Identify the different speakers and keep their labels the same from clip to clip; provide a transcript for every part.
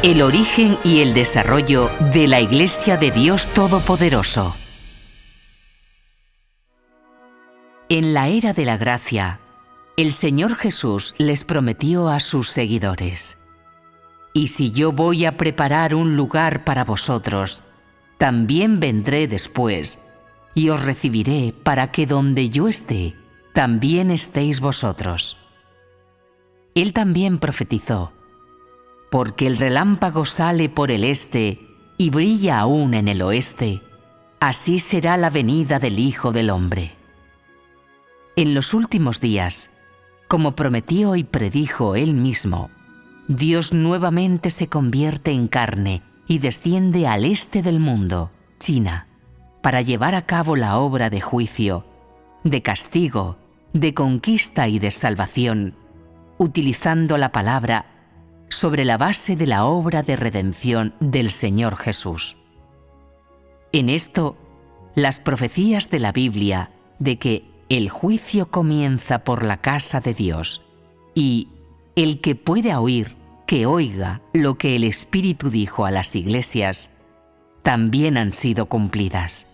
Speaker 1: El origen y el desarrollo de la Iglesia de Dios Todopoderoso. En la era de la gracia, el Señor Jesús les prometió a sus seguidores: «Y si yo voy a preparar un lugar para vosotros, también vendré después, y os recibiré para que donde yo esté, también estéis vosotros». Él también profetizó: «Porque el relámpago sale por el este y brilla aún en el oeste, así será la venida del Hijo del Hombre». En los últimos días, como prometió y predijo Él mismo, Dios nuevamente se convierte en carne y desciende al este del mundo, China, para llevar a cabo la obra de juicio, de castigo, de conquista y de salvación, utilizando la palabra sobre la base de la obra de redención del Señor Jesús. En esto, las profecías de la Biblia de que el juicio comienza por la casa de Dios y el que pueda oír, que oiga lo que el Espíritu dijo a las iglesias, también han sido cumplidas.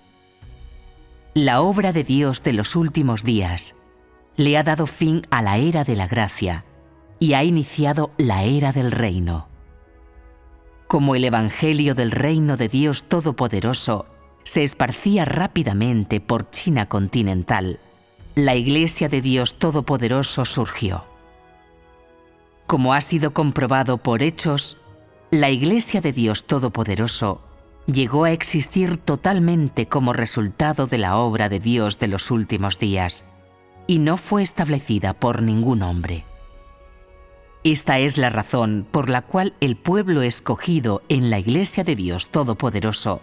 Speaker 1: La obra de Dios de los últimos días le ha dado fin a la era de la gracia y ha iniciado la era del reino. Como el Evangelio del Reino de Dios Todopoderoso se esparcía rápidamente por China continental, la Iglesia de Dios Todopoderoso surgió. Como ha sido comprobado por hechos, la Iglesia de Dios Todopoderoso llegó a existir totalmente como resultado de la obra de Dios de los últimos días y no fue establecida por ningún hombre. Esta es la razón por la cual el pueblo escogido en la Iglesia de Dios Todopoderoso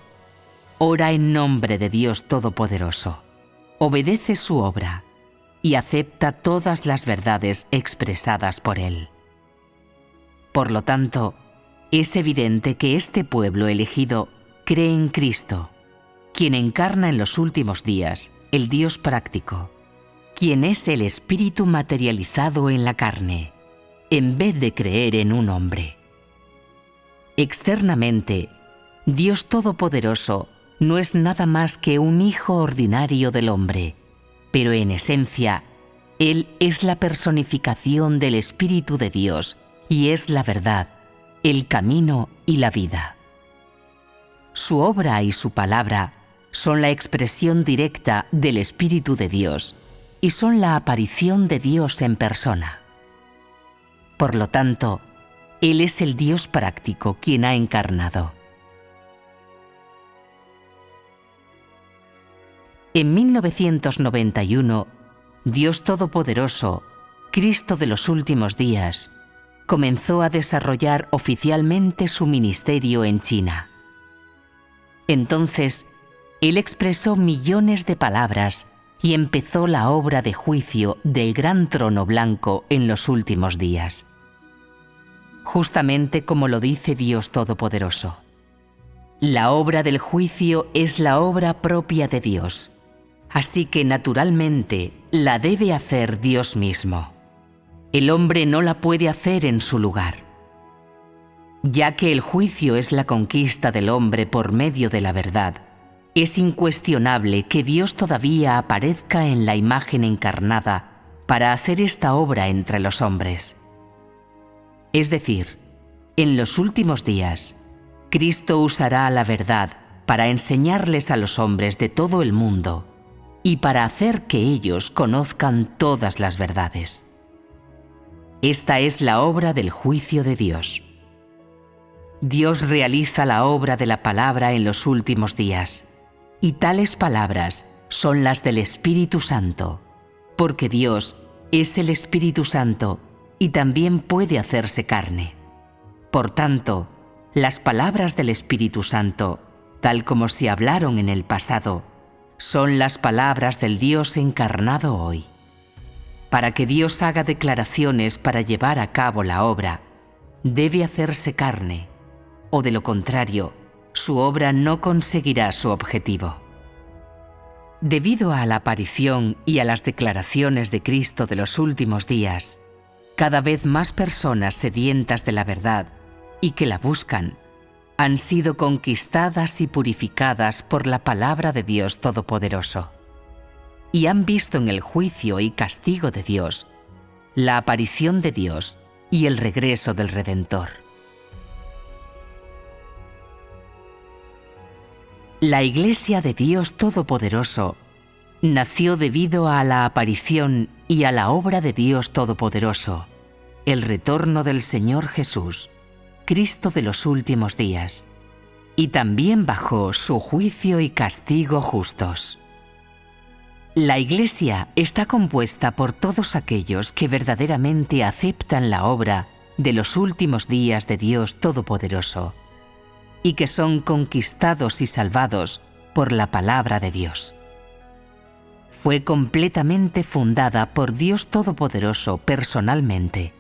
Speaker 1: ora en nombre de Dios Todopoderoso, obedece su obra y acepta todas las verdades expresadas por Él. Por lo tanto, es evidente que este pueblo elegido cree en Cristo, quien encarna en los últimos días el Dios práctico, quien es el Espíritu materializado en la carne, en vez de creer en un hombre. Externamente, Dios Todopoderoso no es nada más que un hijo ordinario del hombre, pero en esencia, Él es la personificación del Espíritu de Dios y es la verdad, el camino y la vida. Su obra y su palabra son la expresión directa del Espíritu de Dios y son la aparición de Dios en persona. Por lo tanto, Él es el Dios práctico quien ha encarnado. En 1991, Dios Todopoderoso, Cristo de los últimos días, comenzó a desarrollar oficialmente su ministerio en China. Entonces, Él expresó millones de palabras y empezó la obra de juicio del gran trono blanco en los últimos días. Justamente como lo dice Dios Todopoderoso. La obra del juicio es la obra propia de Dios, así que naturalmente la debe hacer Dios mismo. El hombre no la puede hacer en su lugar. Ya que el juicio es la conquista del hombre por medio de la verdad, es incuestionable que Dios todavía aparezca en la imagen encarnada para hacer esta obra entre los hombres. Es decir, en los últimos días, Cristo usará la verdad para enseñarles a los hombres de todo el mundo y para hacer que ellos conozcan todas las verdades. Esta es la obra del juicio de Dios. Dios realiza la obra de la palabra en los últimos días, y tales palabras son las del Espíritu Santo, porque Dios es el Espíritu Santo y también puede hacerse carne. Por tanto, las palabras del Espíritu Santo, tal como se hablaron en el pasado, son las palabras del Dios encarnado hoy. Para que Dios haga declaraciones para llevar a cabo la obra, debe hacerse carne, o de lo contrario, su obra no conseguirá su objetivo. Debido a la aparición y a las declaraciones de Cristo de los últimos días, cada vez más personas sedientas de la verdad y que la buscan, han sido conquistadas y purificadas por la palabra de Dios Todopoderoso, y han visto en el juicio y castigo de Dios la aparición de Dios y el regreso del Redentor. La Iglesia de Dios Todopoderoso nació debido a la aparición y a la obra de Dios Todopoderoso, el retorno del Señor Jesús, Cristo de los últimos días, y también bajo su juicio y castigo justos. La Iglesia está compuesta por todos aquellos que verdaderamente aceptan la obra de los últimos días de Dios Todopoderoso y que son conquistados y salvados por la palabra de Dios. Fue completamente fundada por Dios Todopoderoso personalmente,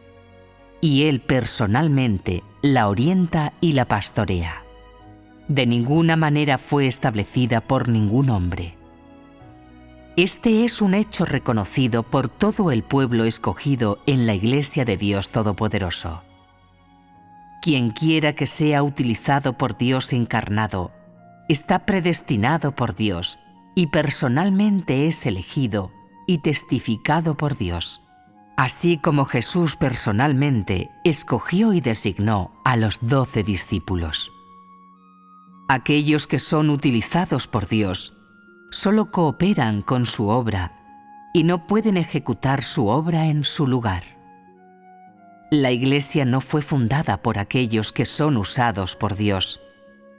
Speaker 1: y Él personalmente la orienta y la pastorea. De ninguna manera fue establecida por ningún hombre. Este es un hecho reconocido por todo el pueblo escogido en la Iglesia de Dios Todopoderoso. Quien quiera que sea utilizado por Dios encarnado, está predestinado por Dios y personalmente es elegido y testificado por Dios, así como Jesús personalmente escogió y designó a los 12 discípulos. Aquellos que son utilizados por Dios solo cooperan con su obra y no pueden ejecutar su obra en su lugar. La Iglesia no fue fundada por aquellos que son usados por Dios,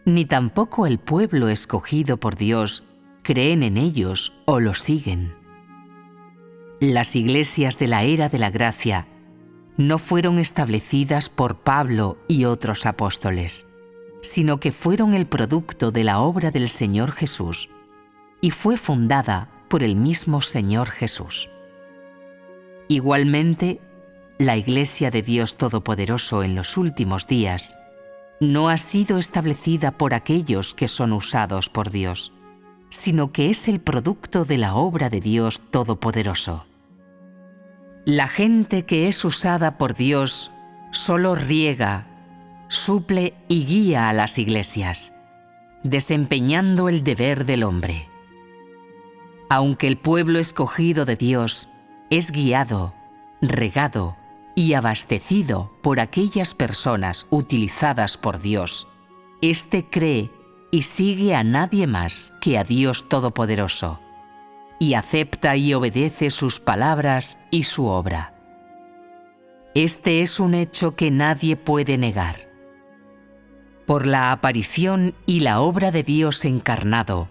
Speaker 1: ni tampoco el pueblo escogido por Dios creen en ellos o los siguen. Las iglesias de la era de la gracia no fueron establecidas por Pablo y otros apóstoles, sino que fueron el producto de la obra del Señor Jesús, y fue fundada por el mismo Señor Jesús. Igualmente, la Iglesia de Dios Todopoderoso en los últimos días no ha sido establecida por aquellos que son usados por Dios, sino que es el producto de la obra de Dios Todopoderoso. La gente que es usada por Dios solo riega, suple y guía a las iglesias, desempeñando el deber del hombre. Aunque el pueblo escogido de Dios es guiado, regado y abastecido por aquellas personas utilizadas por Dios, éste cree y sigue a nadie más que a Dios Todopoderoso, y acepta y obedece sus palabras y su obra. Este es un hecho que nadie puede negar. Por la aparición y la obra de Dios encarnado,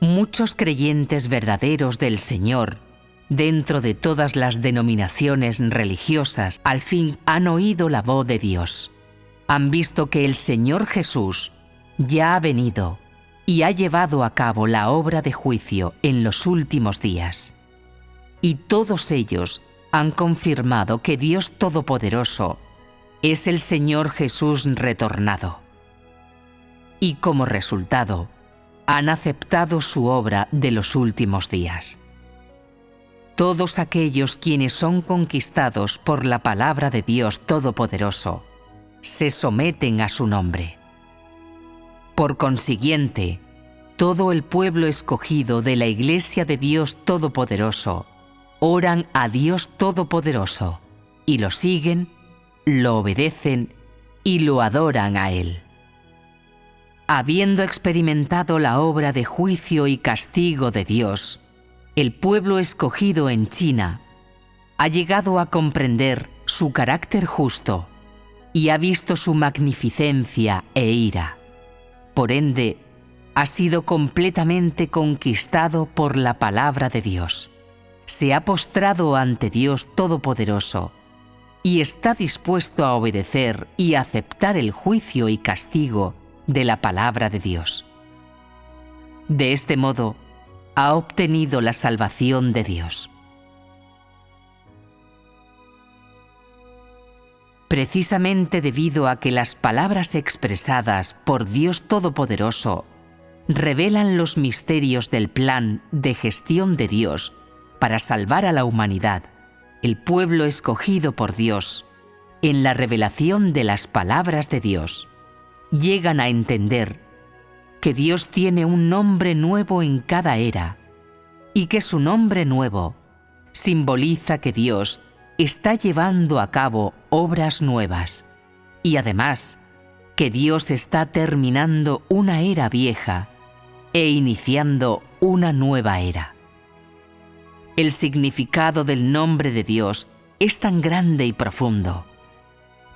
Speaker 1: muchos creyentes verdaderos del Señor, dentro de todas las denominaciones religiosas, al fin han oído la voz de Dios. Han visto que el Señor Jesús ya ha venido y ha llevado a cabo la obra de juicio en los últimos días. Y todos ellos han confirmado que Dios Todopoderoso es el Señor Jesús retornado. Y como resultado, han aceptado su obra de los últimos días. Todos aquellos quienes son conquistados por la palabra de Dios Todopoderoso se someten a su nombre. Por consiguiente, todo el pueblo escogido de la Iglesia de Dios Todopoderoso oran a Dios Todopoderoso y lo siguen, lo obedecen y lo adoran a Él. Habiendo experimentado la obra de juicio y castigo de Dios, el pueblo escogido en China ha llegado a comprender su carácter justo y ha visto su magnificencia e ira. Por ende, ha sido completamente conquistado por la palabra de Dios. Se ha postrado ante Dios Todopoderoso y está dispuesto a obedecer y aceptar el juicio y castigo de la palabra de Dios. De este modo, ha obtenido la salvación de Dios. Precisamente debido a que las palabras expresadas por Dios Todopoderoso revelan los misterios del plan de gestión de Dios para salvar a la humanidad, el pueblo escogido por Dios en la revelación de las palabras de Dios, llegan a entender que Dios tiene un nombre nuevo en cada era y que su nombre nuevo simboliza que Dios está llevando a cabo obras nuevas y además que Dios está terminando una era vieja e iniciando una nueva era. El significado del nombre de Dios es tan grande y profundo.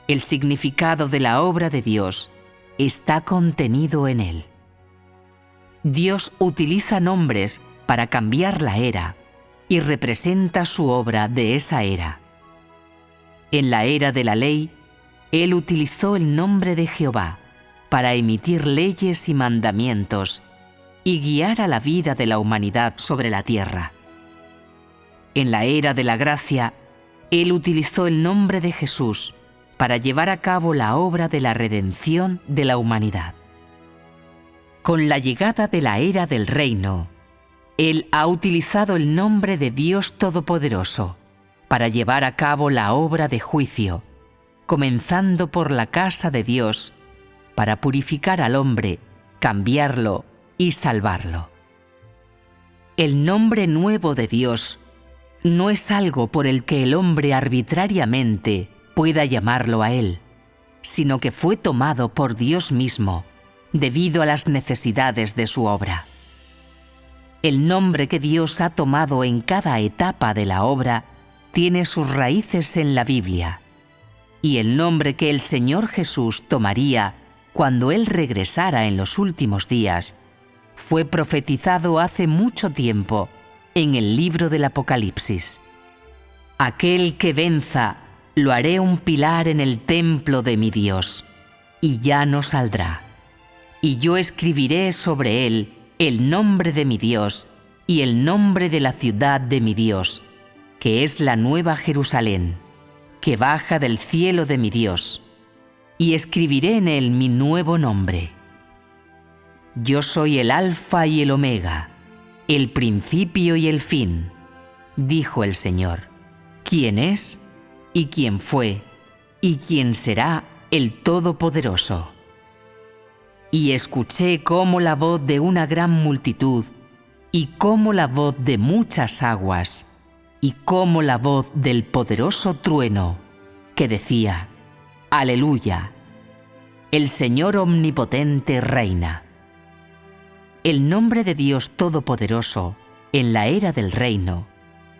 Speaker 1: El significado de la obra de Dios está contenido en él. Dios utiliza nombres para cambiar la era y representa su obra de esa era. En la era de la ley, Él utilizó el nombre de Jehová para emitir leyes y mandamientos y guiar a la vida de la humanidad sobre la tierra. En la era de la gracia, Él utilizó el nombre de Jesús para llevar a cabo la obra de la redención de la humanidad. Con la llegada de la era del reino, Él ha utilizado el nombre de Dios Todopoderoso para llevar a cabo la obra de juicio, comenzando por la casa de Dios, para purificar al hombre, cambiarlo y salvarlo. El nombre nuevo de Dios no es algo por el que el hombre arbitrariamente pueda llamarlo a Él, sino que fue tomado por Dios mismo debido a las necesidades de su obra. El nombre que Dios ha tomado en cada etapa de la obra tiene sus raíces en la Biblia, y el nombre que el Señor Jesús tomaría cuando Él regresara en los últimos días fue profetizado hace mucho tiempo en el libro del Apocalipsis. Aquel que venza, lo haré un pilar en el templo de mi Dios, y ya no saldrá. Y yo escribiré sobre él el nombre de mi Dios y el nombre de la ciudad de mi Dios, que es la nueva Jerusalén, que baja del cielo de mi Dios, y escribiré en él mi nuevo nombre. Yo soy el Alfa y el Omega, el principio y el fin, dijo el Señor, quien es, y quien fue, y quien será el Todopoderoso. Y escuché como la voz de una gran multitud, y como la voz de muchas aguas, y como la voz del poderoso trueno, que decía, Aleluya, el Señor omnipotente reina. El nombre de Dios Todopoderoso, en la era del reino,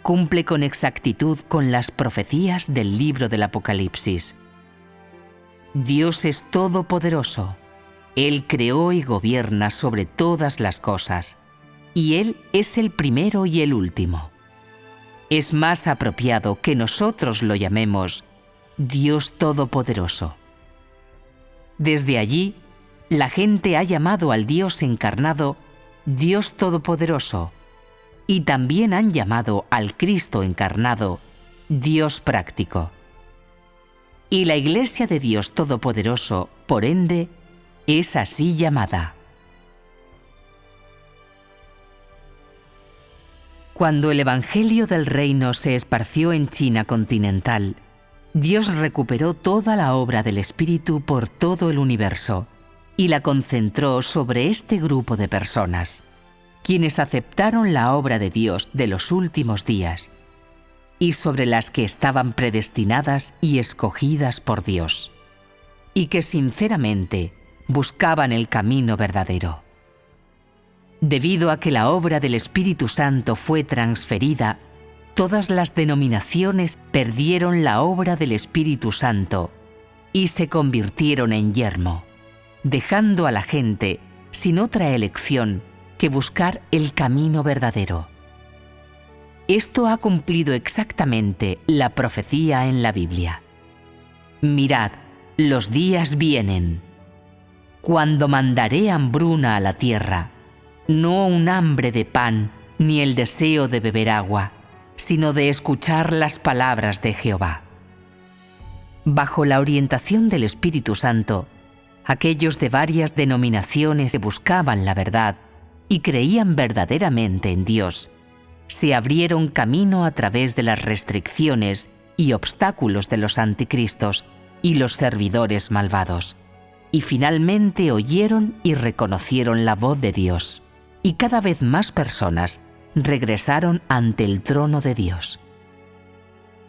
Speaker 1: cumple con exactitud con las profecías del libro del Apocalipsis. Dios es todopoderoso. Él creó y gobierna sobre todas las cosas, y Él es el primero y el último. Es más apropiado que nosotros lo llamemos Dios Todopoderoso. Desde allí, la gente ha llamado al Dios encarnado Dios Todopoderoso, y también han llamado al Cristo encarnado Dios práctico. Y la Iglesia de Dios Todopoderoso, por ende, es así llamada. Cuando el Evangelio del Reino se esparció en China continental, Dios recuperó toda la obra del Espíritu por todo el universo y la concentró sobre este grupo de personas, quienes aceptaron la obra de Dios de los últimos días y sobre las que estaban predestinadas y escogidas por Dios, y que sinceramente buscaban el camino verdadero. Debido a que la obra del Espíritu Santo fue transferida, todas las denominaciones perdieron la obra del Espíritu Santo y se convirtieron en yermo, dejando a la gente sin otra elección que buscar el camino verdadero. Esto ha cumplido exactamente la profecía en la Biblia. Mirad, los días vienen, cuando mandaré hambruna a la tierra, no un hambre de pan ni el deseo de beber agua, sino de escuchar las palabras de Jehová. Bajo la orientación del Espíritu Santo, aquellos de varias denominaciones que buscaban la verdad y creían verdaderamente en Dios, se abrieron camino a través de las restricciones y obstáculos de los anticristos y los servidores malvados. Y finalmente oyeron y reconocieron la voz de Dios, y cada vez más personas regresaron ante el trono de Dios.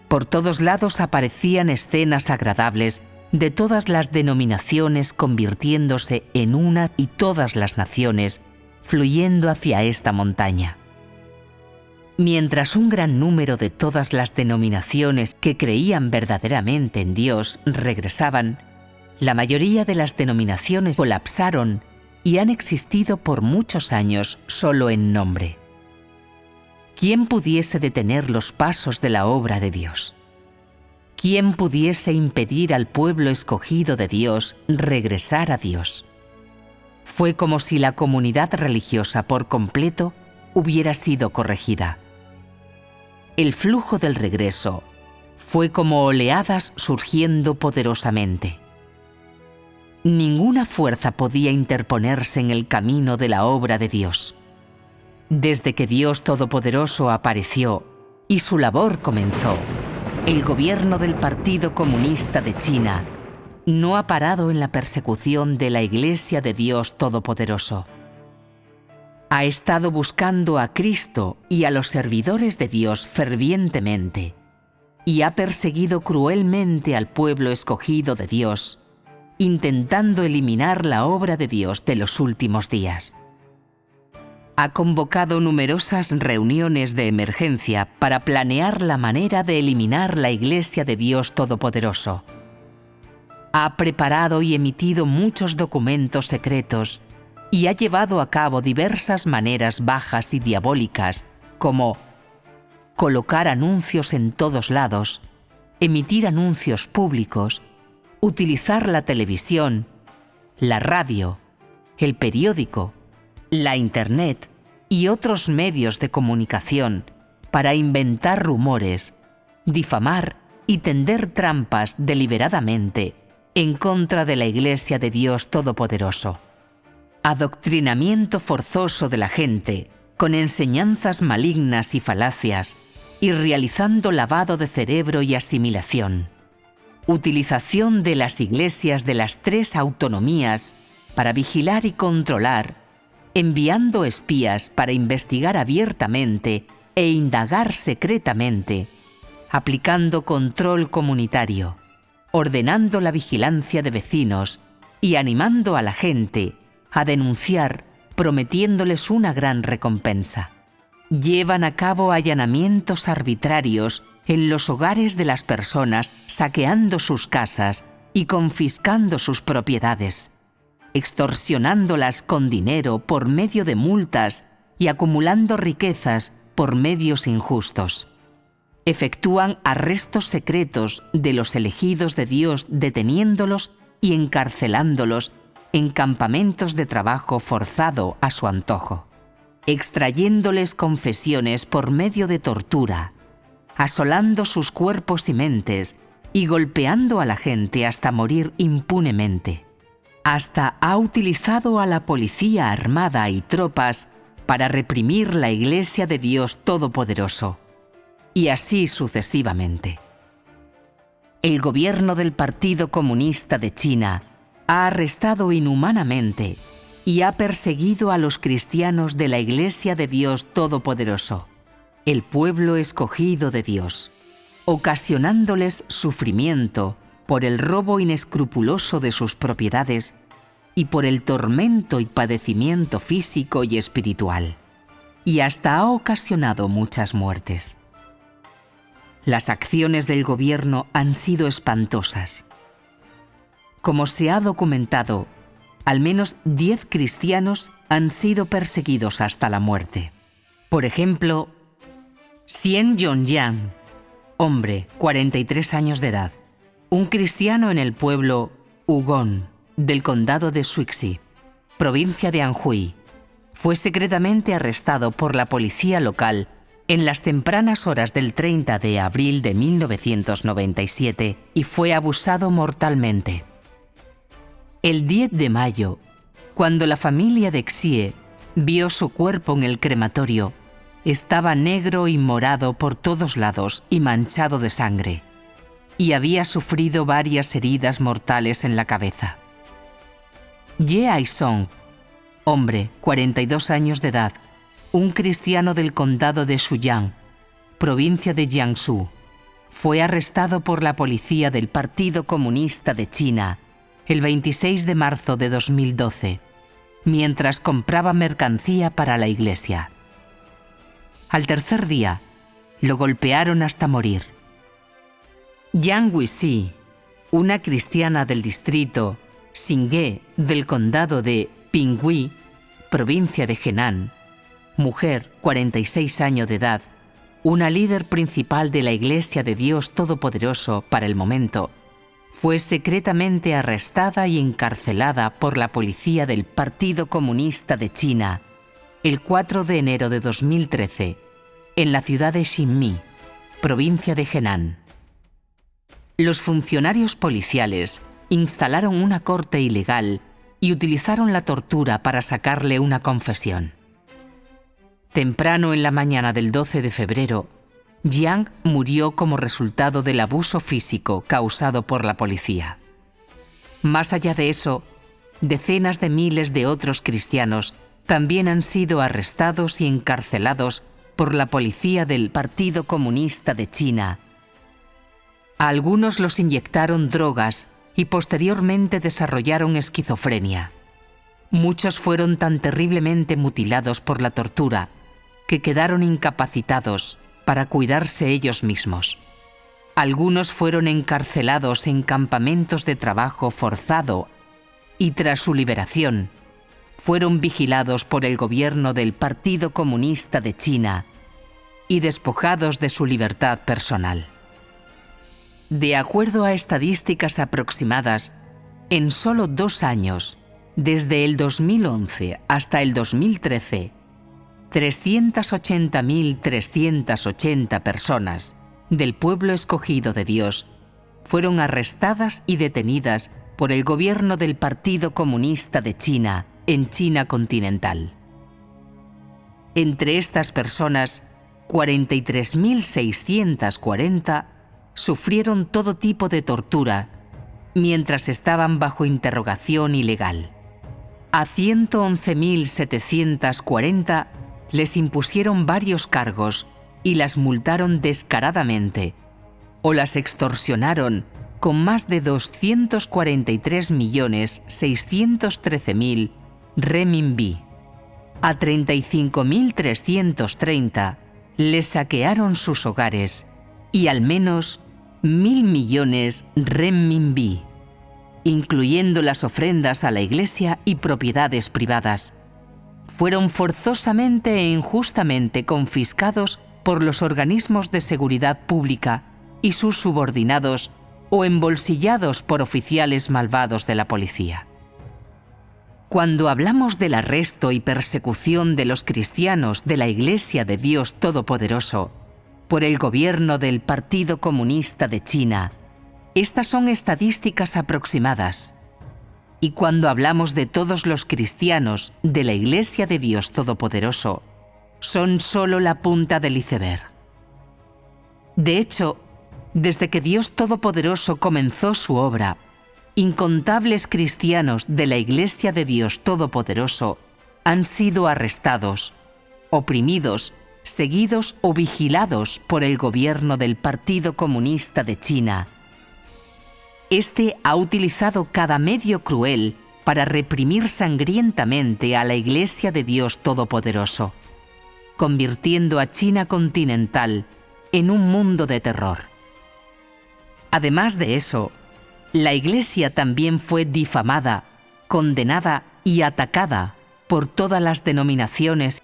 Speaker 1: Por todos lados aparecían escenas agradables de todas las denominaciones convirtiéndose en una y todas las naciones fluyendo hacia esta montaña. Mientras un gran número de todas las denominaciones que creían verdaderamente en Dios regresaban, la mayoría de las denominaciones colapsaron y han existido por muchos años solo en nombre. ¿Quién pudiese detener los pasos de la obra de Dios? ¿Quién pudiese impedir al pueblo escogido de Dios regresar a Dios? Fue como si la comunidad religiosa por completo hubiera sido corregida. El flujo del regreso fue como oleadas surgiendo poderosamente. Ninguna fuerza podía interponerse en el camino de la obra de Dios. Desde que Dios Todopoderoso apareció y su labor comenzó, el gobierno del Partido Comunista de China no ha parado en la persecución de la Iglesia de Dios Todopoderoso. Ha estado buscando a Cristo y a los servidores de Dios fervientemente, y ha perseguido cruelmente al pueblo escogido de Dios, intentando eliminar la obra de Dios de los últimos días. Ha convocado numerosas reuniones de emergencia para planear la manera de eliminar la Iglesia de Dios Todopoderoso. Ha preparado y emitido muchos documentos secretos y ha llevado a cabo diversas maneras bajas y diabólicas, como colocar anuncios en todos lados, emitir anuncios públicos, utilizar la televisión, la radio, el periódico, la Internet y otros medios de comunicación para inventar rumores, difamar y tender trampas deliberadamente en contra de la Iglesia de Dios Todopoderoso. Adoctrinamiento forzoso de la gente con enseñanzas malignas y falacias y realizando lavado de cerebro y asimilación. Utilización de las iglesias de las 3 autonomías para vigilar y controlar, enviando espías para investigar abiertamente e indagar secretamente, aplicando control comunitario, ordenando la vigilancia de vecinos y animando a la gente a denunciar, prometiéndoles una gran recompensa. Llevan a cabo allanamientos arbitrarios en los hogares de las personas, saqueando sus casas y confiscando sus propiedades, extorsionándolas con dinero por medio de multas y acumulando riquezas por medios injustos. Efectúan arrestos secretos de los elegidos de Dios, deteniéndolos y encarcelándolos en campamentos de trabajo forzado a su antojo, extrayéndoles confesiones por medio de tortura, asolando sus cuerpos y mentes y golpeando a la gente hasta morir impunemente. Hasta ha utilizado a la policía armada y tropas para reprimir la Iglesia de Dios Todopoderoso, y así sucesivamente. El gobierno del Partido Comunista de China ha arrestado inhumanamente y ha perseguido a los cristianos de la Iglesia de Dios Todopoderoso, el pueblo escogido de Dios, ocasionándoles sufrimiento por el robo inescrupuloso de sus propiedades y por el tormento y padecimiento físico y espiritual, y hasta ha ocasionado muchas muertes. Las acciones del gobierno han sido espantosas. Como se ha documentado, al menos 10 cristianos han sido perseguidos hasta la muerte. Por ejemplo, Xian Yongyan, hombre, 43 años de edad, un cristiano en el pueblo Wugong del condado de Shuixi, provincia de Anhui, fue secretamente arrestado por la policía local en las tempranas horas del 30 de abril de 1997 y fue abusado mortalmente. El 10 de mayo, cuando la familia de Xie vio su cuerpo en el crematorio, estaba negro y morado por todos lados y manchado de sangre. y había sufrido varias heridas mortales en la cabeza. Ye Ai-song, hombre, 42 años de edad, un cristiano del condado de Shuyang, provincia de Jiangsu, fue arrestado por la policía del Partido Comunista de China el 26 de marzo de 2012, mientras compraba mercancía para la iglesia. Al tercer día, lo golpearon hasta morir. Yang Wixi, una cristiana del distrito Xinge del condado de Pinghui, provincia de Henan, mujer, 46 años de edad, una líder principal de la Iglesia de Dios Todopoderoso para el momento, fue secretamente arrestada y encarcelada por la policía del Partido Comunista de China el 4 de enero de 2013 en la ciudad de Xinmi, provincia de Henan. Los funcionarios policiales instalaron una corte ilegal y utilizaron la tortura para sacarle una confesión. Temprano en la mañana del 12 de febrero, Jiang murió como resultado del abuso físico causado por la policía. Más allá de eso, decenas de miles de otros cristianos también han sido arrestados y encarcelados por la policía del Partido Comunista de China. A algunos los inyectaron drogas y posteriormente desarrollaron esquizofrenia. Muchos fueron tan terriblemente mutilados por la tortura que quedaron incapacitados para cuidarse ellos mismos. Algunos fueron encarcelados en campamentos de trabajo forzado y tras su liberación, fueron vigilados por el gobierno del Partido Comunista de China y despojados de su libertad personal. De acuerdo a estadísticas aproximadas, en solo 2 años, desde el 2011 hasta el 2013, 380.380 personas del pueblo escogido de Dios fueron arrestadas y detenidas por el gobierno del Partido Comunista de China en China continental. Entre estas personas, 43.640 sufrieron todo tipo de tortura mientras estaban bajo interrogación ilegal. A 111.740 les impusieron varios cargos y las multaron descaradamente o las extorsionaron con más de 243.613.000 renminbi. A 35.330 les saquearon sus hogares y al menos 1.000 millones renminbi, incluyendo las ofrendas a la iglesia y propiedades privadas, fueron forzosamente e injustamente confiscados por los organismos de seguridad pública y sus subordinados o embolsillados por oficiales malvados de la policía. Cuando hablamos del arresto y persecución de los cristianos de la Iglesia de Dios Todopoderoso por el gobierno del Partido Comunista de China, estas son estadísticas aproximadas. Y cuando hablamos de todos los cristianos de la Iglesia de Dios Todopoderoso, son solo la punta del iceberg. De hecho, desde que Dios Todopoderoso comenzó su obra, incontables cristianos de la Iglesia de Dios Todopoderoso han sido arrestados, oprimidos, seguidos o vigilados por el gobierno del Partido Comunista de China. Este ha utilizado cada medio cruel para reprimir sangrientamente a la Iglesia de Dios Todopoderoso, convirtiendo a China continental en un mundo de terror. Además de eso, la Iglesia también fue difamada, condenada y atacada por todas las denominaciones.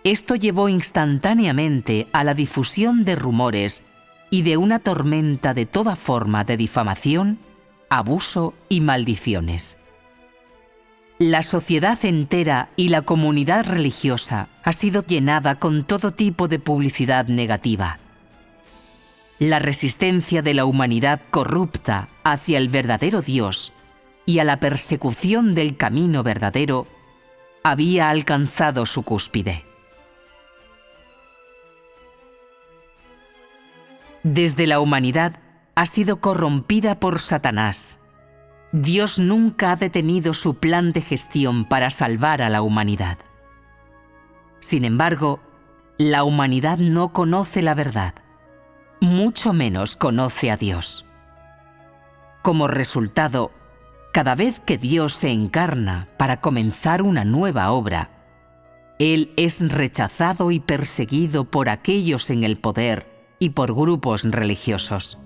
Speaker 1: Esto llevó instantáneamente a la difusión de rumores y de una tormenta de toda forma de difamación, abuso y maldiciones. La sociedad entera y la comunidad religiosa ha sido llenada con todo tipo de publicidad negativa. La resistencia de la humanidad corrupta hacia el verdadero Dios y a la persecución del camino verdadero había alcanzado su cúspide. Desde la humanidad ha sido corrompida por Satanás. Dios nunca ha detenido su plan de gestión para salvar a la humanidad. Sin embargo, la humanidad no conoce la verdad, mucho menos conoce a Dios. Como resultado, cada vez que Dios se encarna para comenzar una nueva obra, Él es rechazado y perseguido por aquellos en el poder y por grupos religiosos.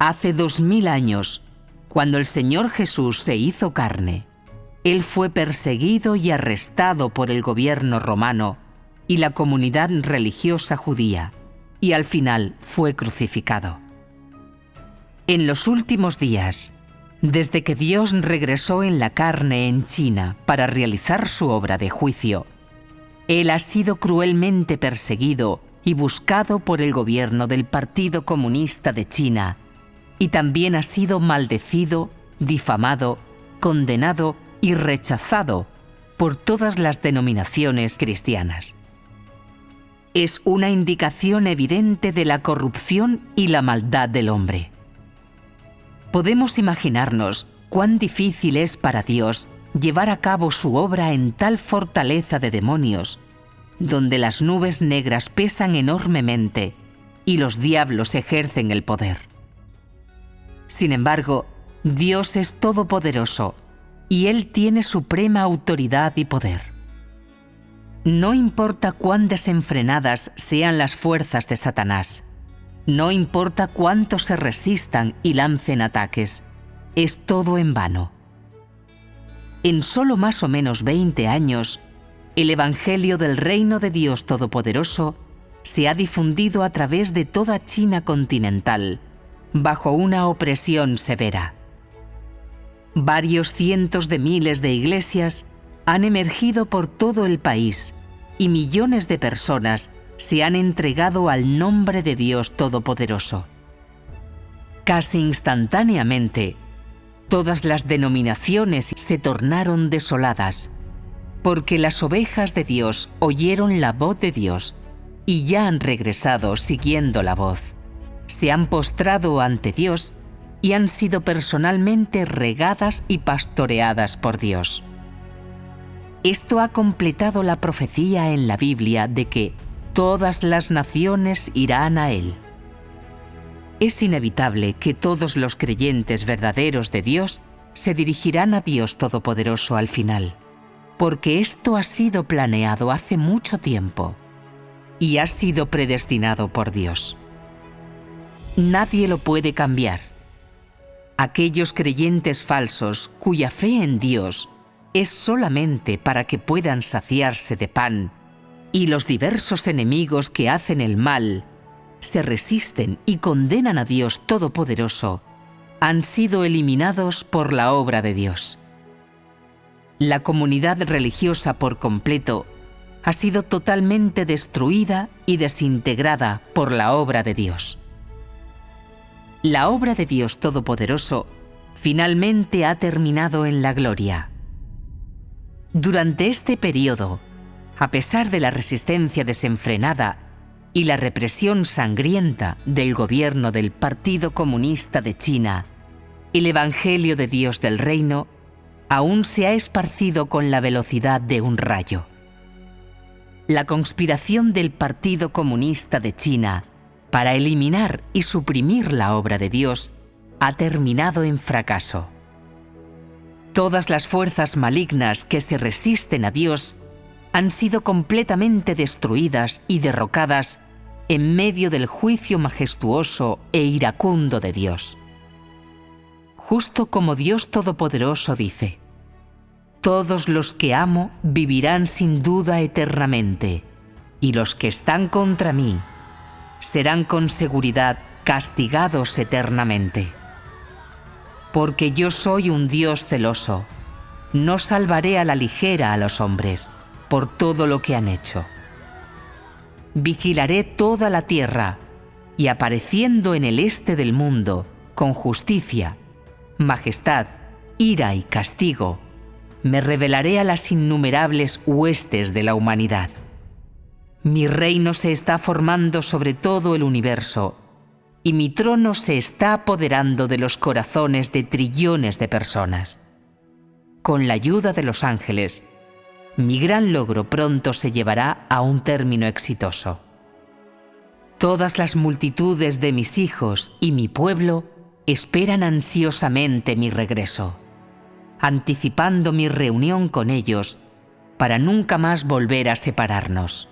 Speaker 1: Hace 2000 años, cuando el Señor Jesús se hizo carne, Él fue perseguido y arrestado por el gobierno romano y la comunidad religiosa judía, y al final fue crucificado. En los últimos días, desde que Dios regresó en la carne en China para realizar su obra de juicio, Él ha sido cruelmente perseguido y buscado por el gobierno del Partido Comunista de China, y también ha sido maldecido, difamado, condenado y rechazado por todas las denominaciones cristianas. Es una indicación evidente de la corrupción y la maldad del hombre. Podemos imaginarnos cuán difícil es para Dios llevar a cabo su obra en tal fortaleza de demonios, donde las nubes negras pesan enormemente y los diablos ejercen el poder. Sin embargo, Dios es todopoderoso y Él tiene suprema autoridad y poder. No importa cuán desenfrenadas sean las fuerzas de Satanás, no importa cuánto se resistan y lancen ataques, es todo en vano. En solo más o menos 20 años, el Evangelio del Reino de Dios Todopoderoso se ha difundido a través de toda China continental, bajo una opresión severa. Varios cientos de miles de iglesias han emergido por todo el país y millones de personas se han entregado al nombre de Dios Todopoderoso. Casi instantáneamente, todas las denominaciones se tornaron desoladas, porque las ovejas de Dios oyeron la voz de Dios y ya han regresado siguiendo la voz. Se han postrado ante Dios y han sido personalmente regadas y pastoreadas por Dios. Esto ha completado la profecía en la Biblia de que todas las naciones irán a Él. Es inevitable que todos los creyentes verdaderos de Dios se dirigirán a Dios Todopoderoso al final, porque esto ha sido planeado hace mucho tiempo y ha sido predestinado por Dios. Nadie lo puede cambiar. Aquellos creyentes falsos cuya fe en Dios es solamente para que puedan saciarse de pan, y los diversos enemigos que hacen el mal se resisten y condenan a Dios Todopoderoso, han sido eliminados por la obra de Dios. La comunidad religiosa por completo ha sido totalmente destruida y desintegrada por la obra de Dios. La obra de Dios Todopoderoso finalmente ha terminado en la gloria. Durante este periodo, a pesar de la resistencia desenfrenada y la represión sangrienta del gobierno del Partido Comunista de China, el Evangelio de Dios del Reino aún se ha esparcido con la velocidad de un rayo. La conspiración del Partido Comunista de China para eliminar y suprimir la obra de Dios ha terminado en fracaso. Todas las fuerzas malignas que se resisten a Dios han sido completamente destruidas y derrocadas en medio del juicio majestuoso e iracundo de Dios. Justo como Dios Todopoderoso dice: «Todos los que amo vivirán sin duda eternamente, y los que están contra mí serán con seguridad castigados eternamente. Porque yo soy un Dios celoso, no salvaré a la ligera a los hombres por todo lo que han hecho. Vigilaré toda la tierra, y apareciendo en el este del mundo, con justicia, majestad, ira y castigo, me revelaré a las innumerables huestes de la humanidad. Mi reino se está formando sobre todo el universo, y mi trono se está apoderando de los corazones de trillones de personas. Con la ayuda de los ángeles, mi gran logro pronto se llevará a un término exitoso. Todas las multitudes de mis hijos y mi pueblo esperan ansiosamente mi regreso, anticipando mi reunión con ellos para nunca más volver a separarnos.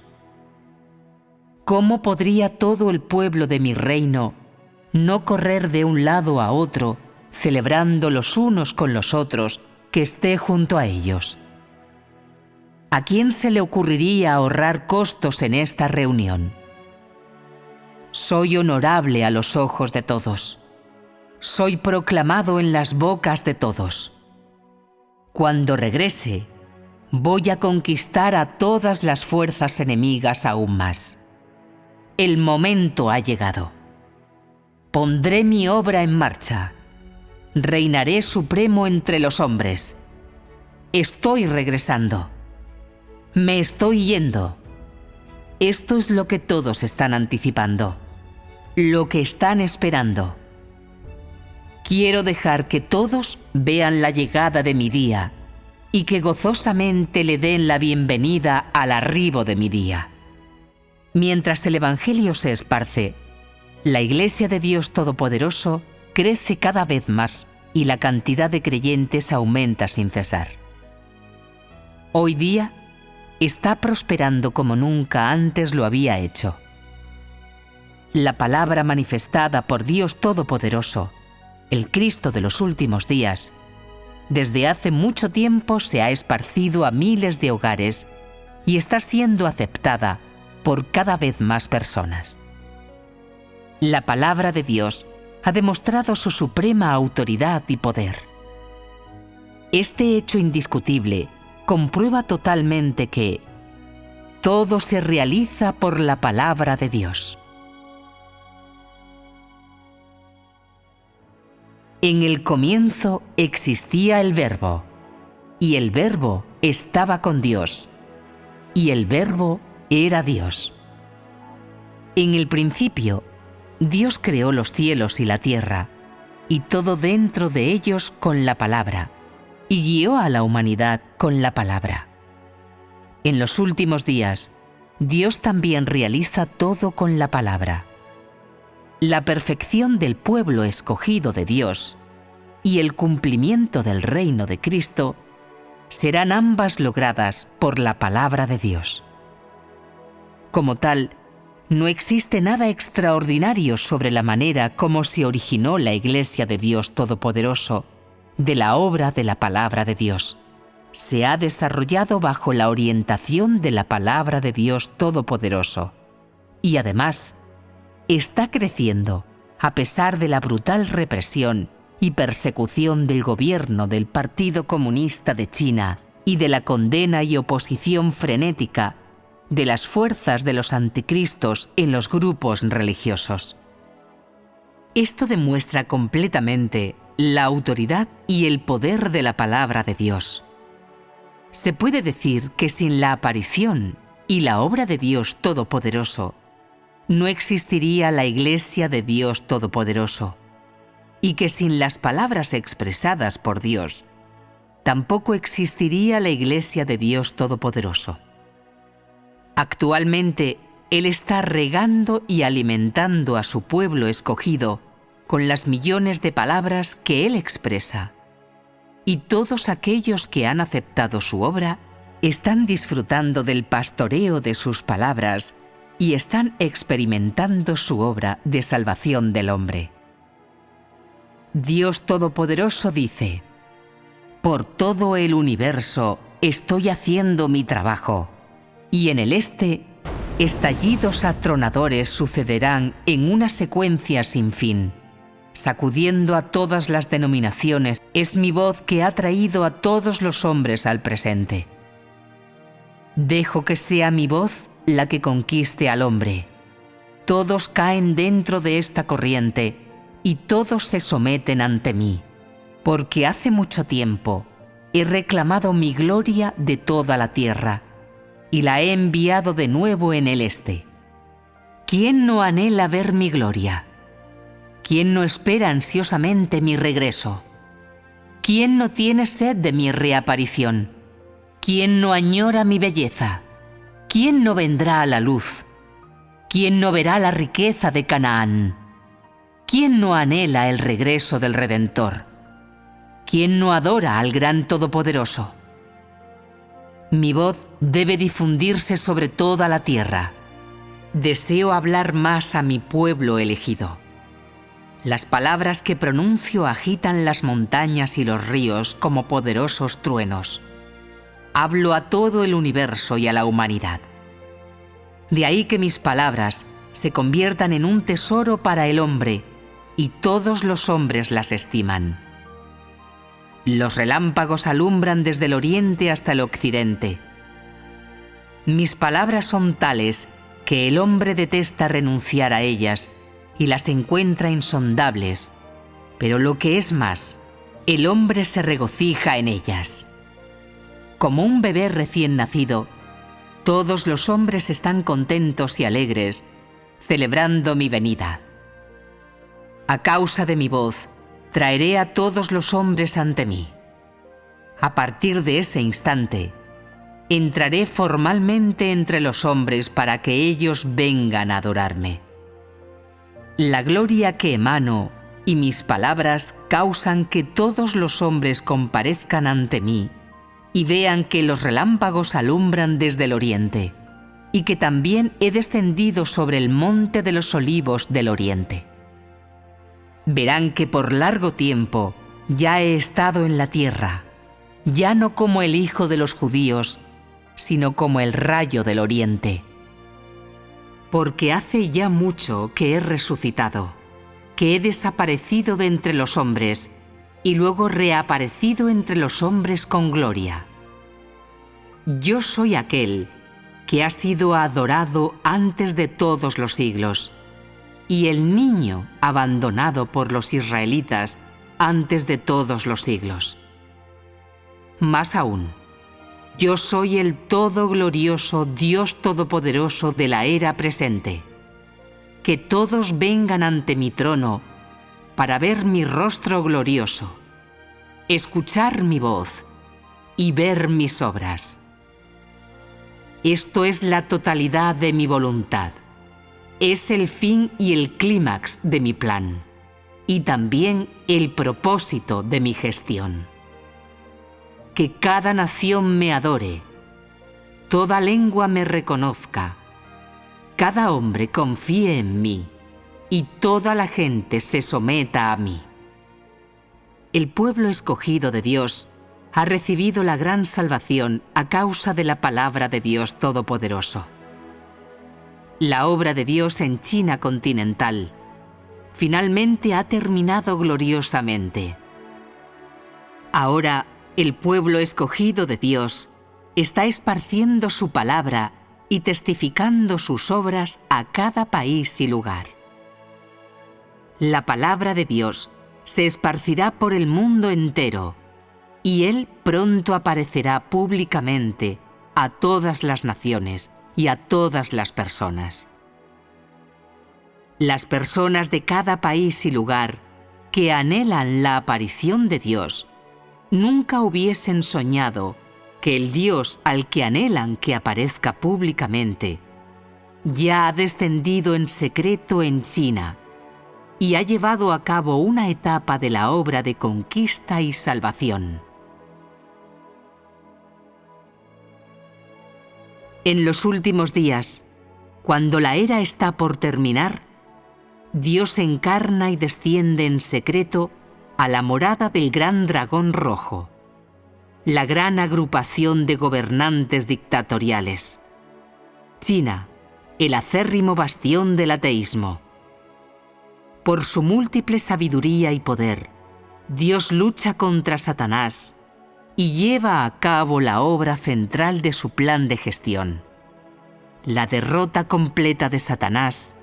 Speaker 1: ¿Cómo podría todo el pueblo de mi reino no correr de un lado a otro, celebrando los unos con los otros que esté junto a ellos? ¿A quién se le ocurriría ahorrar costos en esta reunión? Soy honorable a los ojos de todos. Soy proclamado en las bocas de todos. Cuando regrese, voy a conquistar a todas las fuerzas enemigas aún más. El momento ha llegado. Pondré mi obra en marcha. Reinaré supremo entre los hombres. Estoy regresando. Me estoy yendo. Esto es lo que todos están anticipando, lo que están esperando. Quiero dejar que todos vean la llegada de mi día y que gozosamente le den la bienvenida al arribo de mi día. Mientras el Evangelio se esparce, la Iglesia de Dios Todopoderoso crece cada vez más y la cantidad de creyentes aumenta sin cesar. Hoy día está prosperando como nunca antes lo había hecho. La palabra manifestada por Dios Todopoderoso, el Cristo de los últimos días, desde hace mucho tiempo se ha esparcido a miles de hogares y está siendo aceptada por cada vez más personas. La palabra de Dios ha demostrado su suprema autoridad y poder. Este hecho indiscutible comprueba totalmente que todo se realiza por la palabra de Dios. En el comienzo existía el Verbo, y el Verbo estaba con Dios, y el Verbo era Dios. En el principio, Dios creó los cielos y la tierra, y todo dentro de ellos con la palabra, y guió a la humanidad con la palabra. En los últimos días, Dios también realiza todo con la palabra. La perfección del pueblo escogido de Dios y el cumplimiento del reino de Cristo serán ambas logradas por la palabra de Dios. Como tal, no existe nada extraordinario sobre la manera como se originó la Iglesia de Dios Todopoderoso, de la obra de la palabra de Dios. Se ha desarrollado bajo la orientación de la palabra de Dios Todopoderoso y además está creciendo a pesar de la brutal represión y persecución del gobierno del Partido Comunista de China y de la condena y oposición frenética de las fuerzas de los anticristos en los grupos religiosos. Esto demuestra completamente la autoridad y el poder de la palabra de Dios. Se puede decir que sin la aparición y la obra de Dios Todopoderoso, no existiría la Iglesia de Dios Todopoderoso, y que sin las palabras expresadas por Dios, tampoco existiría la Iglesia de Dios Todopoderoso. Actualmente, Él está regando y alimentando a su pueblo escogido con las millones de palabras que Él expresa. Y todos aquellos que han aceptado su obra están disfrutando del pastoreo de sus palabras y están experimentando su obra de salvación del hombre. Dios Todopoderoso dice: «Por todo el universo estoy haciendo mi trabajo, y en el este, estallidos atronadores sucederán en una secuencia sin fin. Sacudiendo a todas las denominaciones, es mi voz que ha traído a todos los hombres al presente. Dejo que sea mi voz la que conquiste al hombre. Todos caen dentro de esta corriente y todos se someten ante mí, porque hace mucho tiempo he reclamado mi gloria de toda la tierra y la he enviado de nuevo en el este. ¿Quién no anhela ver mi gloria? ¿Quién no espera ansiosamente mi regreso? ¿Quién no tiene sed de mi reaparición? ¿Quién no añora mi belleza? ¿Quién no vendrá a la luz? ¿Quién no verá la riqueza de Canaán? ¿Quién no anhela el regreso del Redentor? ¿Quién no adora al gran Todopoderoso? Mi voz debe difundirse sobre toda la tierra. Deseo hablar más a mi pueblo elegido. Las palabras que pronuncio agitan las montañas y los ríos como poderosos truenos. Hablo a todo el universo y a la humanidad. De ahí que mis palabras se conviertan en un tesoro para el hombre, y todos los hombres las estiman. Los relámpagos alumbran desde el oriente hasta el occidente. Mis palabras son tales que el hombre detesta renunciar a ellas y las encuentra insondables, pero lo que es más, el hombre se regocija en ellas. Como un bebé recién nacido, todos los hombres están contentos y alegres, celebrando mi venida. A causa de mi voz, traeré a todos los hombres ante mí. A partir de ese instante, entraré formalmente entre los hombres para que ellos vengan a adorarme. La gloria que emano y mis palabras causan que todos los hombres comparezcan ante mí y vean que los relámpagos alumbran desde el oriente y que también he descendido sobre el monte de los olivos del oriente. Verán que por largo tiempo ya he estado en la tierra, ya no como el hijo de los judíos, sino como el rayo del oriente. Porque hace ya mucho que he resucitado, que he desaparecido de entre los hombres y luego reaparecido entre los hombres con gloria. Yo soy aquel que ha sido adorado antes de todos los siglos, y el niño abandonado por los israelitas antes de todos los siglos. Más aún, yo soy el todo glorioso Dios Todopoderoso de la era presente. Que todos vengan ante mi trono para ver mi rostro glorioso, escuchar mi voz y ver mis obras. Esto es la totalidad de mi voluntad. Es el fin y el clímax de mi plan, y también el propósito de mi gestión. Que cada nación me adore, toda lengua me reconozca, cada hombre confíe en mí, y toda la gente se someta a mí. El pueblo escogido de Dios ha recibido la gran salvación a causa de la palabra de Dios Todopoderoso. La obra de Dios en China continental finalmente ha terminado gloriosamente. Ahora, el pueblo escogido de Dios está esparciendo su palabra y testificando sus obras a cada país y lugar. La palabra de Dios se esparcirá por el mundo entero, y Él pronto aparecerá públicamente a todas las naciones y a todas las personas. Las personas de cada país y lugar que anhelan la aparición de Dios nunca hubiesen soñado que el Dios al que anhelan que aparezca públicamente ya ha descendido en secreto en China y ha llevado a cabo una etapa de la obra de conquista y salvación. En los últimos días, cuando la era está por terminar, Dios encarna y desciende en secreto a la morada del gran dragón rojo, la gran agrupación de gobernantes dictatoriales. China, el acérrimo bastión del ateísmo. Por su múltiple sabiduría y poder, Dios lucha contra Satanás y lleva a cabo la obra central de su plan de gestión, la derrota completa de Satanás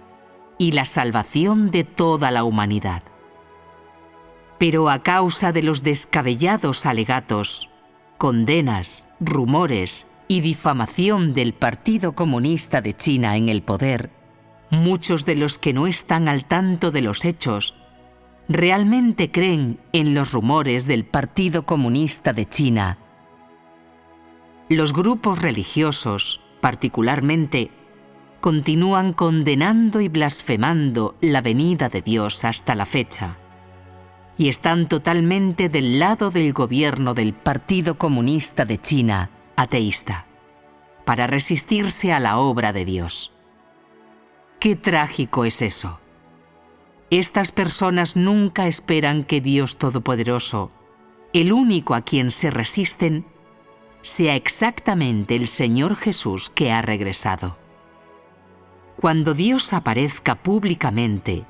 Speaker 1: y la salvación de toda la humanidad. Pero a causa de los descabellados alegatos, condenas, rumores y difamación del Partido Comunista de China en el poder, muchos de los que no están al tanto de los hechos realmente creen en los rumores del Partido Comunista de China. Los grupos religiosos, particularmente, continúan condenando y blasfemando la venida de Dios hasta la fecha, y están totalmente del lado del gobierno del Partido Comunista de China, ateísta, para resistirse a la obra de Dios. ¡Qué trágico es eso! Estas personas nunca esperan que Dios Todopoderoso, el único a quien se resisten, sea exactamente el Señor Jesús que ha regresado. Cuando Dios aparezca públicamente,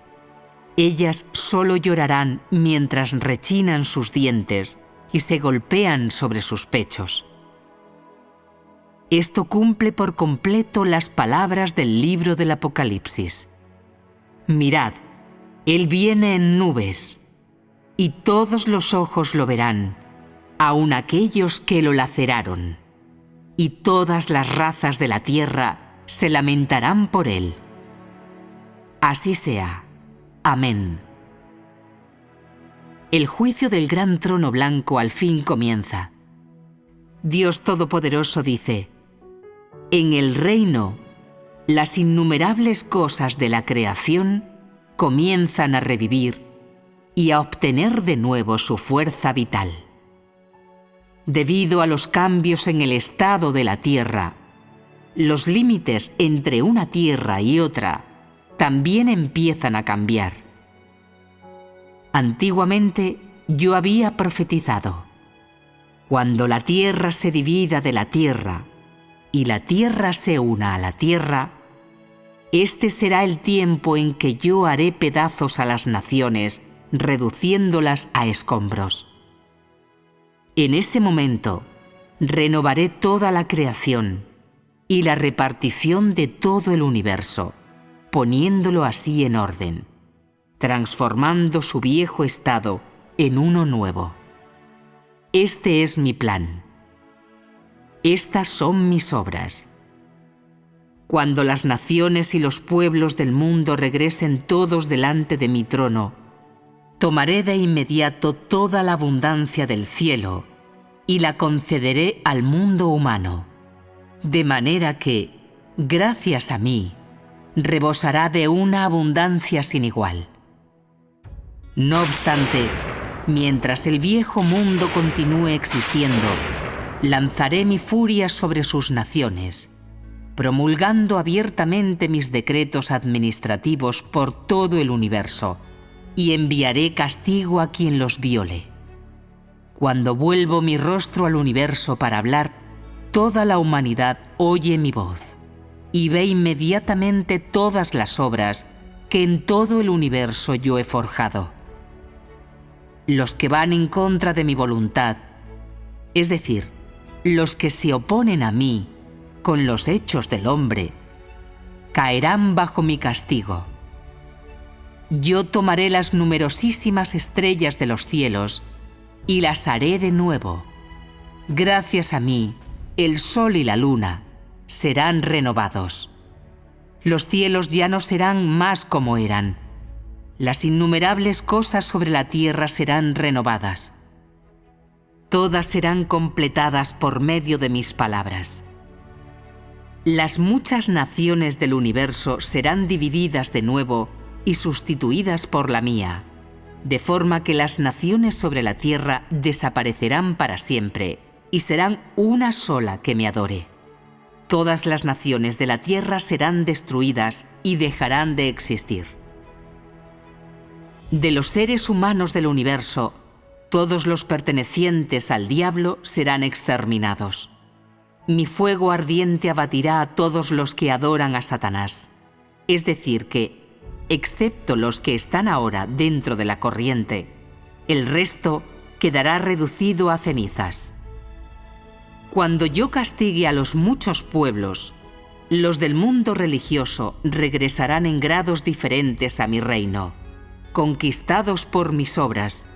Speaker 1: ellas solo llorarán mientras rechinan sus dientes y se golpean sobre sus pechos. Esto cumple por completo las palabras del libro del Apocalipsis. Mirad, Él viene en nubes, y todos los ojos lo verán, aun aquellos que lo laceraron, y todas las razas de la tierra se lamentarán por Él. Así sea. Amén. El juicio del gran trono blanco al fin comienza. Dios Todopoderoso dice: en el reino, las innumerables cosas de la creación comienzan a revivir y a obtener de nuevo su fuerza vital. Debido a los cambios en el estado de la tierra, los límites entre una tierra y otra también empiezan a cambiar. Antiguamente yo había profetizado: cuando la tierra se divida de la tierra y la tierra se una a la tierra, este será el tiempo en que yo haré pedazos a las naciones, reduciéndolas a escombros. En ese momento renovaré toda la creación y la repartición de todo el universo, poniéndolo así en orden, transformando su viejo estado en uno nuevo. Este es mi plan. Estas son mis obras. Cuando las naciones y los pueblos del mundo regresen todos delante de mi trono, tomaré de inmediato toda la abundancia del cielo y la concederé al mundo humano, de manera que, gracias a mí, rebosará de una abundancia sin igual. No obstante, mientras el viejo mundo continúe existiendo, lanzaré mi furia sobre sus naciones, promulgando abiertamente mis decretos administrativos por todo el universo, y enviaré castigo a quien los viole. Cuando vuelvo mi rostro al universo para hablar, toda la humanidad oye mi voz y ve inmediatamente todas las obras que en todo el universo yo he forjado. Los que van en contra de mi voluntad, es decir, los que se oponen a mí con los hechos del hombre, caerán bajo mi castigo. Yo tomaré las numerosísimas estrellas de los cielos y las haré de nuevo. Gracias a mí, el sol y la luna serán renovados. Los cielos ya no serán más como eran. Las innumerables cosas sobre la tierra serán renovadas. Todas serán completadas por medio de mis palabras. Las muchas naciones del universo serán divididas de nuevo y sustituidas por la mía, de forma que las naciones sobre la tierra desaparecerán para siempre y serán una sola que me adore. Todas las naciones de la tierra serán destruidas y dejarán de existir. De los seres humanos del universo, todos los pertenecientes al diablo serán exterminados. Mi fuego ardiente abatirá a todos los que adoran a Satanás. Es decir que, excepto los que están ahora dentro de la corriente, el resto quedará reducido a cenizas. Cuando yo castigue a los muchos pueblos, los del mundo religioso regresarán en grados diferentes a mi reino, conquistados por mis obras,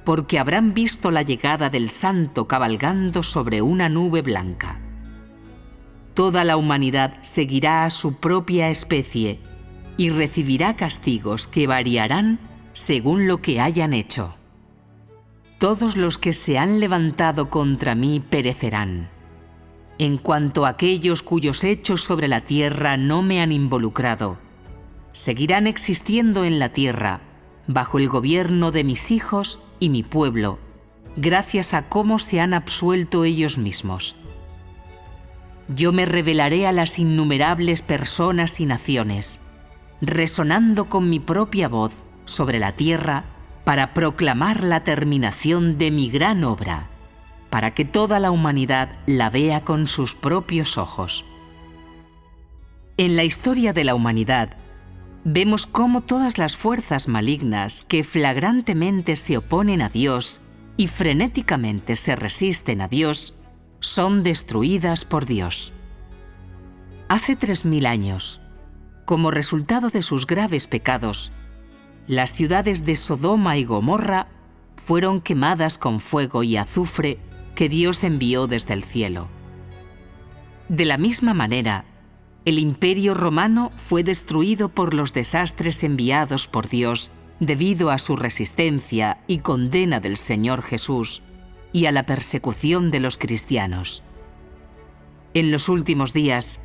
Speaker 1: porque habrán visto la llegada del Santo cabalgando sobre una nube blanca. Toda la humanidad seguirá a su propia especie y recibirá castigos que variarán según lo que hayan hecho. Todos los que se han levantado contra mí perecerán. En cuanto a aquellos cuyos hechos sobre la tierra no me han involucrado, seguirán existiendo en la tierra, bajo el gobierno de mis hijos y mi pueblo, gracias a cómo se han absuelto ellos mismos. Yo me revelaré a las innumerables personas y naciones, resonando con mi propia voz sobre la tierra para proclamar la terminación de mi gran obra, para que toda la humanidad la vea con sus propios ojos. En la historia de la humanidad, vemos cómo todas las fuerzas malignas que flagrantemente se oponen a Dios y frenéticamente se resisten a Dios, son destruidas por Dios. Hace 3000 años, como resultado de sus graves pecados, las ciudades de Sodoma y Gomorra fueron quemadas con fuego y azufre que Dios envió desde el cielo. De la misma manera, el Imperio Romano fue destruido por los desastres enviados por Dios debido a su resistencia y condena del Señor Jesús y a la persecución de los cristianos. En los últimos días,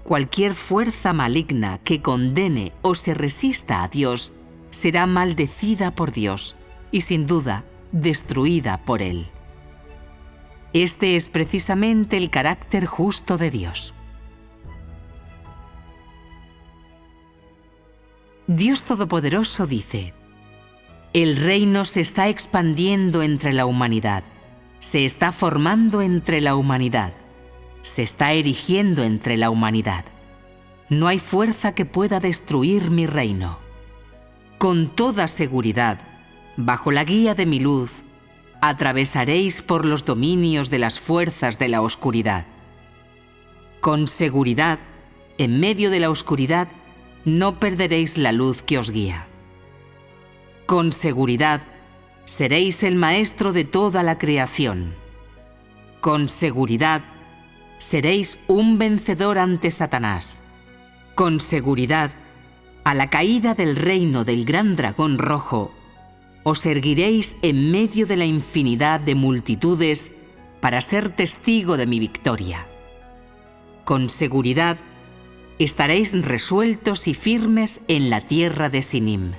Speaker 1: cualquier fuerza maligna que condene o se resista a Dios será maldecida por Dios y, sin duda, destruida por Él. Este es precisamente el carácter justo de Dios. Dios Todopoderoso dice: el reino se está expandiendo entre la humanidad, se está formando entre la humanidad, se está erigiendo entre la humanidad. No hay fuerza que pueda destruir mi reino. Con toda seguridad, bajo la guía de mi luz, atravesaréis por los dominios de las fuerzas de la oscuridad. Con seguridad, en medio de la oscuridad, no perderéis la luz que os guía. Con seguridad, seréis el maestro de toda la creación. Con seguridad, seréis un vencedor ante Satanás. Con seguridad, a la caída del reino del gran dragón rojo, os erguiréis en medio de la infinidad de multitudes para ser testigo de mi victoria. Con seguridad, estaréis resueltos y firmes en la tierra de Sinim.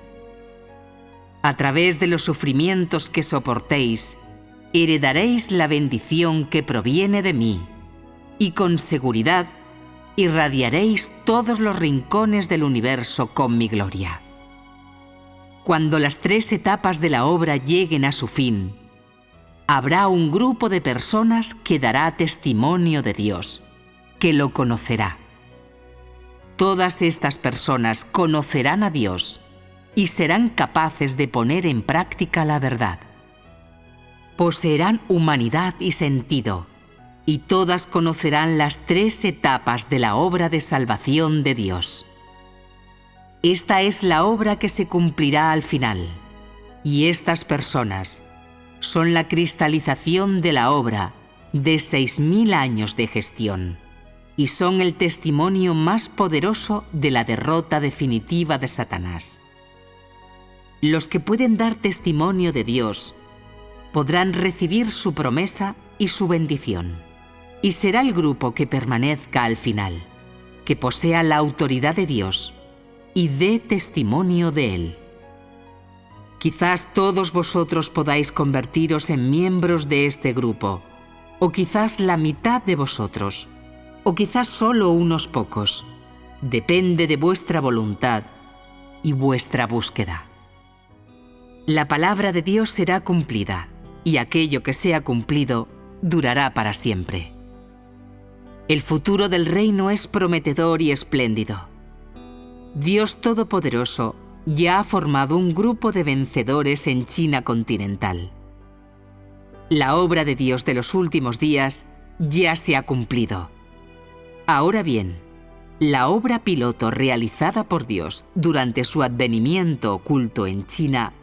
Speaker 1: A través de los sufrimientos que soportéis, heredaréis la bendición que proviene de mí, y con seguridad irradiaréis todos los rincones del universo con mi gloria. Cuando las 3 etapas de la obra lleguen a su fin, habrá un grupo de personas que dará testimonio de Dios, que lo conocerá. Todas estas personas conocerán a Dios y serán capaces de poner en práctica la verdad. Poseerán humanidad y sentido, y todas conocerán las 3 etapas de la obra de salvación de Dios. Esta es la obra que se cumplirá al final, y estas personas son la cristalización de la obra de 6000 años de gestión, y son el testimonio más poderoso de la derrota definitiva de Satanás. Los que pueden dar testimonio de Dios podrán recibir su promesa y su bendición, y será el grupo que permanezca al final, que posea la autoridad de Dios y dé testimonio de Él. Quizás todos vosotros podáis convertiros en miembros de este grupo, o quizás la mitad de vosotros, o quizás solo unos pocos. Depende de vuestra voluntad y vuestra búsqueda. La palabra de Dios será cumplida, y aquello que sea cumplido durará para siempre. El futuro del reino es prometedor y espléndido. Dios Todopoderoso ya ha formado un grupo de vencedores en China continental. La obra de Dios de los últimos días ya se ha cumplido. Ahora bien, la obra piloto realizada por Dios durante su advenimiento oculto en China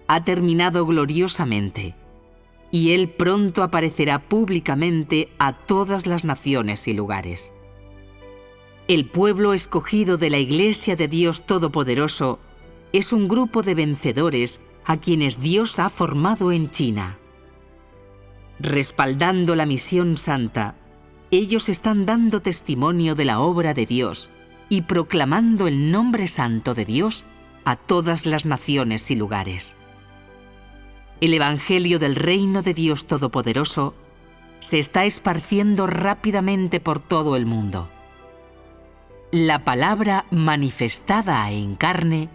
Speaker 1: ha terminado gloriosamente, y Él pronto aparecerá públicamente a todas las naciones y lugares. El pueblo escogido de la Iglesia de Dios Todopoderoso es un grupo de vencedores a quienes Dios ha formado en China. Respaldando la misión santa, ellos están dando testimonio de la obra de Dios y proclamando el nombre santo de Dios a todas las naciones y lugares. El Evangelio del Reino de Dios Todopoderoso se está esparciendo rápidamente por todo el mundo. La palabra manifestada en carne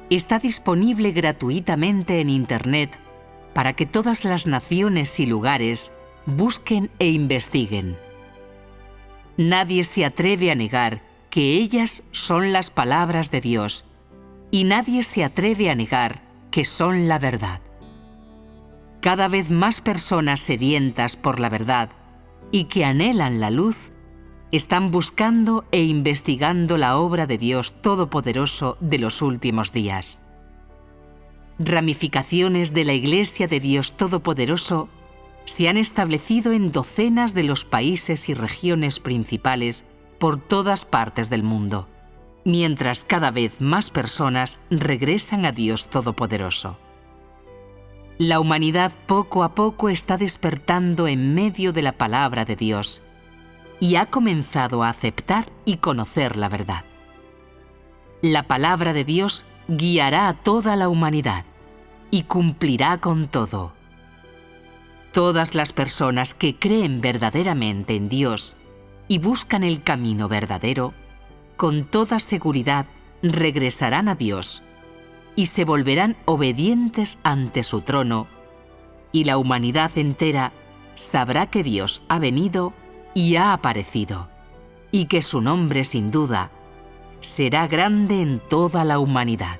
Speaker 1: está disponible gratuitamente en Internet para que todas las naciones y lugares busquen e investiguen. Nadie se atreve a negar que ellas son las palabras de Dios, y nadie se atreve a negar que son la verdad. Cada vez más personas sedientas por la verdad y que anhelan la luz están buscando e investigando la obra de Dios Todopoderoso de los últimos días. Ramificaciones de la Iglesia de Dios Todopoderoso se han establecido en docenas de los países y regiones principales por todas partes del mundo, mientras cada vez más personas regresan a Dios Todopoderoso. La humanidad poco a poco está despertando en medio de la palabra de Dios y ha comenzado a aceptar y conocer la verdad. La palabra de Dios guiará a toda la humanidad y cumplirá con todo. Todas las personas que creen verdaderamente en Dios y buscan el camino verdadero, con toda seguridad regresarán a Dios y se volverán obedientes ante su trono, y la humanidad entera sabrá que Dios ha venido y ha aparecido, y que su nombre sin duda será grande en toda la humanidad.